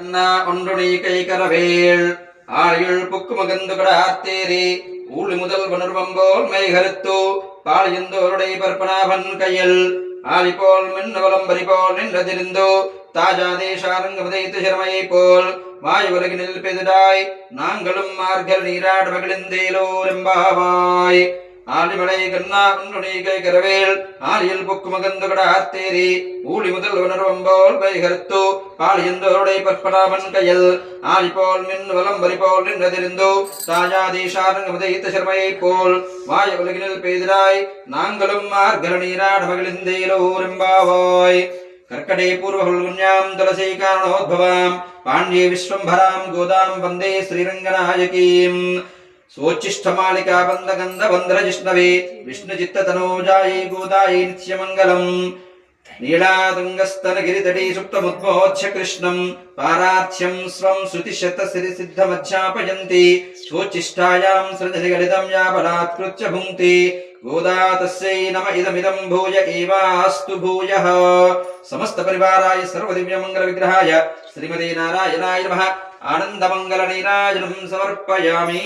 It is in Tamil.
ஒன்றுணி கை கரவேள் ஆயுள் புக்கு மகந்துகட ஆத்தேரி ஊழி முதல் வனுர்வம்போல் மெய்கருத்து பாலியந்தோருடைய பற்பனாபன் கையில் ஆலி போல் மின்னவலம் பரிபோல் நின்றதிருந்தோ தாஜாதேசாரங்க உதைத்து சிரமையை போல் வாய் உலகினில் பெதிடாய் நாங்களும் மார்கள் நீராட மகிழ்ந்தேலோர் எம்பாவாய் ஆலிமலை கண்ணா ஒன்றுணி கை கரவேள் ஆலியில் புக்கு மகந்துகட ஆத்தேரி ஊழி முதல் உணர்வம்போல் வைகருத்து பாலியந்தோருடைய பற்பனாபன் கையில் ஆலி போல் மின் வலம்பரி போல் நின்றதிருந்தோ தாஜாதீஷாரங்க உதைத்த சர்மையை போல் வாய உலகினில் பெய்திராய் நாங்களும் மார்கர நீராட மகிழ்ந்தேலோர் எம்பாவாய் கர்க்கடே பூர்வகுல்குஞ்ஞாம் துளசி காரணோத்பவாம் பாண்யே விஸ்வம்பராம் கோதாம் வந்தே ஸ்ரீரங்கநாயகீம் स्वोच्चिष्टमालिका बंदगंध वंद्रजिष्णवे विष्णुचित्ततनोजायै गोदायै नित्यमङ्गलम् नीलातुङ्गस्तनगिरितटी सुप्तमुद्बोध्य कृष्णम् पारार्थ्यं स्वं श्रुतिशतसिद्धिसिद्धमध्यापयन्ति स्वोच्चिष्टायां सृजनिगलितं या बलात्कृत्य भुङ्क्ति गोदा तस्यै नम इदमिदं भूय एवास्तु भूयः समस्तपरिवाराय सर्वदिव्यमङ्गलविग्रहाय श्रीमते नारायणाय नमः आनन्दमङ्गलनीराजनं समर्पयामि।